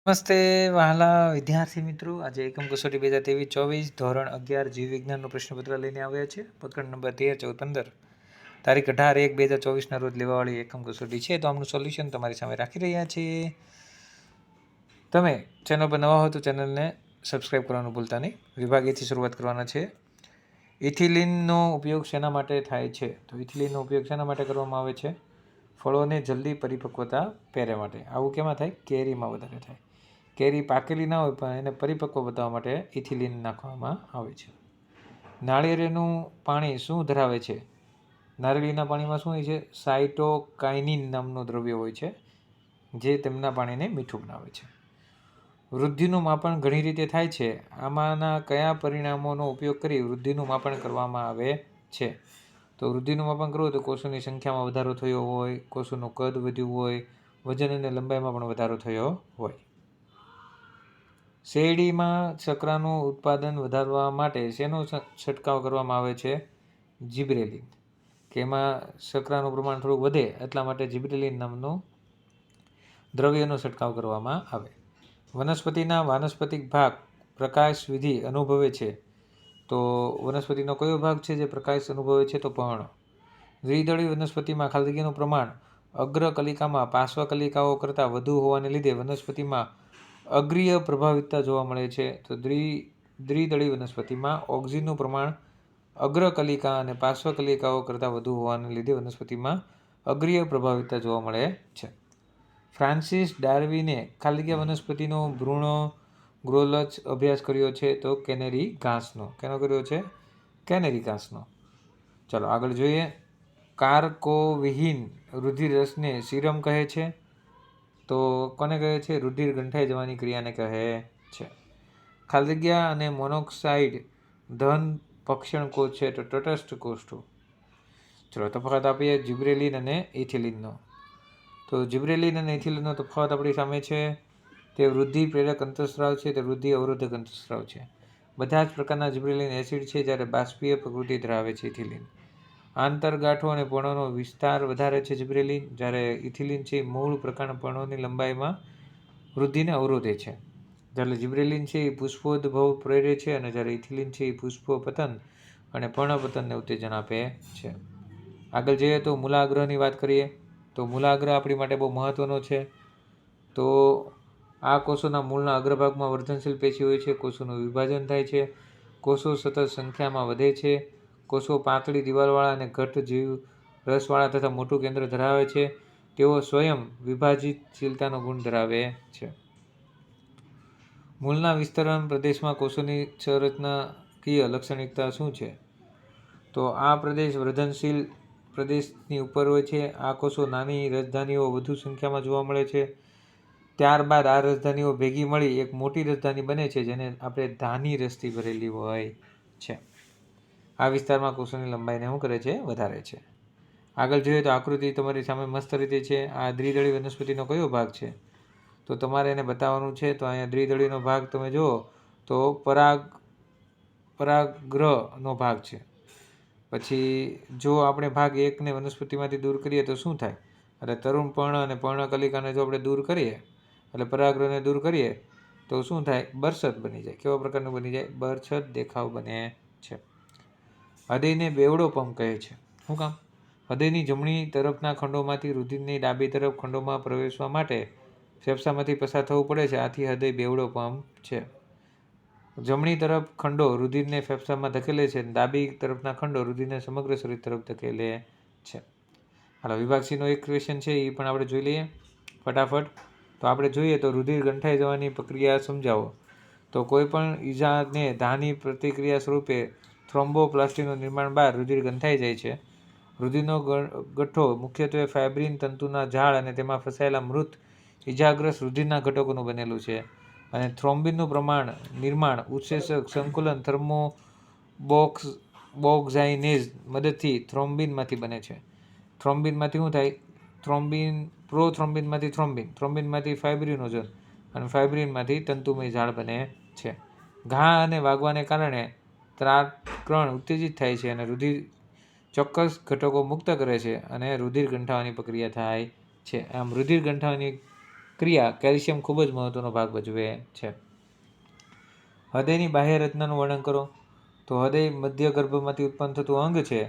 નમસ્તે વહાલા વિદ્યાર્થી મિત્રો, આજે એકમ કસોટી 2023-24 ધોરણ 11 જીવ વિજ્ઞાનનું પ્રશ્નપત્ર લઈને આવ્યા છે. પ્રકરણ નંબર 13, 14, 15 તારીખ 18/1/2024 રોજ લેવાવાળી એકમ કસોટી છે. તો આમનું સોલ્યુશન તમારી સામે રાખી રહ્યા છીએ. તમે ચેનલ પર નવા હો તો ચેનલને સબસ્ક્રાઈબ કરવાનું ભૂલતા નહીં. વિભાગ એથી શરૂઆત કરવાના છે. ઇથિલિનનો ઉપયોગ શેના માટે થાય છે? તો ઇથિલિનનો ઉપયોગ શેના માટે કરવામાં આવે છે? ફળોને જલ્દી પરિપક્વતા પહેરે માટે. આવું કેમાં થાય? કેરીમાં વધારે થાય. કેરી પાકેલી ના હોય પણ એને પરિપક્વ બતાવવા માટે ઇથિલિન નાખવામાં આવે છે. નાળિયેરનું પાણી શું ધરાવે છે? નારિયેળીના પાણીમાં શું હોય છે? સાયટોકાઇનિન નામનું દ્રવ્ય હોય છે, જે તેમના પાણીને મીઠું બનાવે છે. વૃદ્ધિનું માપન ઘણી રીતે થાય છે. આમાંના કયા પરિણામોનો ઉપયોગ કરી વૃદ્ધિનું માપન કરવામાં આવે છે? તો વૃદ્ધિનું માપન કરવું તો કોષોની સંખ્યામાં વધારો થયો હોય, કોષોનું કદ વધ્યું હોય, વજન અને લંબાઈમાં પણ વધારો થયો હોય. શેરડીમાં શર્કરાનું ઉત્પાદન વધારવા માટે શેનો છંટકાવ કરવામાં આવે છે? જિબ્રેલિન. કે એમાં શર્કરાનું પ્રમાણ થોડું વધે એટલા માટે જિબ્રેલિન નામનું દ્રવ્યનો છંટકાવ કરવામાં આવે. વનસ્પતિના વાનસ્પતિક ભાગ પ્રકાશ વિધિ અનુભવે છે. તો વનસ્પતિનો કયો ભાગ છે જે પ્રકાશ અનુભવે છે? તો પર્ણ. દ્વિદળી વનસ્પતિમાં ખાલી જગ્યાનું પ્રમાણ અગ્ર કલિકામાં પાર્શ્વ કલિકાઓ કરતાં વધુ હોવાને લીધે વનસ્પતિમાં અગ્રીય પ્રભાવિતતા જોવા મળે છે. તો દ્વિદળી વનસ્પતિમાં ઓક્સિજનનું પ્રમાણ અગ્ર કલિકા અને પાર્શ્વ કલિકાઓ કરતાં વધુ હોવાને લીધે વનસ્પતિમાં અગ્રીય પ્રભાવિતતા જોવા મળે છે. ફ્રાન્સિસ ડાર્વિને ખાલી જગ્યા વનસ્પતિનો ભ્રૂણગ્રોલચ અભ્યાસ કર્યો છે. તો કેનેરી ઘાસનો. કેનો કર્યો છે? કેનેરી ઘાસનો. ચાલો આગળ જોઈએ. કાર્કોવિહીન રુધિર રસને સીરમ કહે છે. તો કોને કહે છે? રુધિર ગંઠાઈ જવાની ક્રિયાને કહે છે. ખાલી જગ્યા અને મોનોક્સાઇડ ધન ભક્ષણ કોષ છે. તો તટસ્થ કોષો. ચલો તફાવત આપીએ જિબ્રેલિન અને ઇથિલિનનો. તો જિબ્રેલિન અને ઇથિલિનનો તફાવત આપણી સામે છે. તે વૃદ્ધિ પ્રેરક અંતઃસ્રાવ છે, તે વૃદ્ધિ અવરોધક અંતઃસ્રાવ છે. બધા જ પ્રકારના જિબ્રેલિન એસિડ છે, જ્યારે બાષ્પીય પ્રકૃતિ ધરાવે છે ઇથિલિન. આંતરગાંઠો અને પર્ણોનો વિસ્તાર વધારે છે જિબ્રેલિન, જ્યારે ઇથિલિન છે મૂળ પ્રકારના પર્ણોની લંબાઈમાં વૃદ્ધિને અવરોધે છે. જ્યારે જિબ્રેલિન છે એ પુષ્પોદ્ભવ પ્રેરે છે અને જ્યારે ઇથિલિન છે એ પુષ્પપતન અને પર્ણપતનને ઉત્તેજન આપે છે. આગળ જઈએ તો મૂલાગ્રહની વાત કરીએ. તો મૂલાગ્રહ આપણી માટે બહુ મહત્વનો છે. તો આ કોષોના મૂળના અગ્રભાગમાં વર્ધનશીલ પેશી હોય છે. કોષોનું વિભાજન થાય છે. કોષો સતત સંખ્યામાં વધે છે. કોષો પાતળી દિવાલવાળા અને ઘટ્ટ જીવ રસવાળા તથા મોટું કેન્દ્ર ધરાવે છે. તેઓ સ્વયં વિભાજિતશીલતાનો ગુણ ધરાવે છે. મૂળના વિસ્તરણ પ્રદેશમાં કોષોની સંરચનાકીય લાક્ષણિકતા શું છે? તો આ પ્રદેશ વર્ધનશીલ પ્રદેશની ઉપર હોય છે. આ કોષો નાની રાજધાનીઓ વધુ સંખ્યામાં જોવા મળે છે. ત્યારબાદ આ રાજધાનીઓ ભેગી મળી એક મોટી રાજધાની બને છે, જેને આપણે ધાની રસથી ભરેલી હોય છે. આ વિસ્તારમાં કોષોની લંબાઈને શું કરે છે? વધારે છે. આગળ જોઈએ તો આકૃતિ તમારી સામે મસ્ત રીતે છે. આ દ્વિદળી વનસ્પતિનો કયો ભાગ છે? તો તમારે એને બતાવવાનું છે. તો અહીંયા દ્વિદળીનો ભાગ તમે જુઓ તો પરાગગ્રહનો ભાગ છે. પછી જો આપણે ભાગ 1ને વનસ્પતિમાંથી દૂર કરીએ તો શું થાય? એટલે તરુણ પર્ણ અને પર્ણકલિકાને જો આપણે દૂર કરીએ, એટલે પરાગગ્રહને દૂર કરીએ તો શું થાય? બરછટ બની જાય. કેવા પ્રકારનું બની જાય? બરછટ દેખાવ બને છે. હૃદયને બેવડો પંપ કહે છે. શું કામ? હૃદયની જમણી તરફના ખંડોમાંથી રુધિરની ડાબી તરફ ખંડોમાં પ્રવેશવા માટે ફેફસામાંથી પસાર થવું પડે છે. આથી હૃદય બેવડો પંપ છે. જમણી તરફ ખંડો રુધિરને ફેફસામાં ધકેલે છે અને ડાબી તરફના ખંડો રુધિરને સમગ્ર શરીર તરફ ધકેલે છે. હાલો વિભાગ સીનો એક ક્વેશ્ચન છે, એ પણ આપણે જોઈ લઈએ ફટાફટ. તો આપણે જોઈએ તો રુધિર ગંઠાઈ જવાની પ્રક્રિયા સમજાવો. તો કોઈ પણ ઈજાને ધાની પ્રતિક્રિયા સ્વરૂપે થ્રોમ્બોપ્લાસ્ટીનું નિર્માણ બાદ રુધિર ગંઠાઈ જાય છે. રુધિરનો ગઠ્ઠો મુખ્યત્વે ફાઇબ્રિન તંતુના જાળ અને તેમાં ફસાયેલા મૃત ઇજાગ્રસ્ત રુધિરના ઘટકોનું બનેલું છે. અને થ્રોમ્બિનનું નિર્માણ ઉત્સેચક સંકુલન થર્મોબોક્સાઇનેઝ મદદથી થ્રોમ્બિનમાંથી બને છે. થ્રોમ્બિનમાંથી શું થાય? પ્રોથ્રોમ્બિનમાંથી થ્રોમ્બિનમાંથી ફાઇબ્રિનોજન અને ફાઇબ્રિનમાંથી તંતુમય જાળ બને છે. ઘા અને વાગવાને કારણે ત્રાટકણ ઉત્તેજિત થાય છે અને રુધિર ચોક્કસ ઘટકો મુક્ત કરે છે અને રુધિર ગંઠાવાની પ્રક્રિયા થાય છે. આમ રુધિર ગંઠાવાની ક્રિયા કેલ્શિયમ ખૂબ જ મહત્વનો ભાગ ભજવે છે. હૃદયની બાહ્ય રચનાનું વર્ણન કરો. તો હૃદય મધ્ય ગર્ભમાંથી ઉત્પન્ન થતું અંગ છે.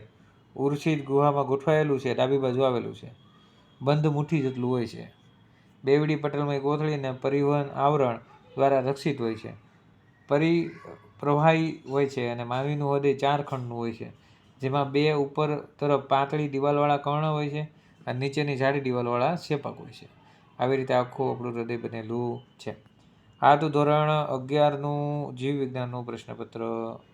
ઉર્છિત ગુહામાં ગોઠવાયેલું છે. ડાબી બાજુ આવેલું છે. બંધ મુઠ્ઠી જેટલું હોય છે. બેવડી પટલમાં કોથળી અને પરિવહન આવરણ દ્વારા રક્ષિત હોય છે. પ્રવાહી હોય છે અને માનવીનું હૃદય 4 ખંડનું હોય છે, જેમાં 2 ઉપર તરફ પાતળી દિવાલવાળા કર્ણ હોય છે અને નીચેની જાડી દિવાલવાળા ક્ષેપક હોય છે. આવી રીતે આખું આપણું હૃદય બનેલું છે. આ હતું ધોરણ 11નું જીવ વિજ્ઞાનનું પ્રશ્નપત્ર.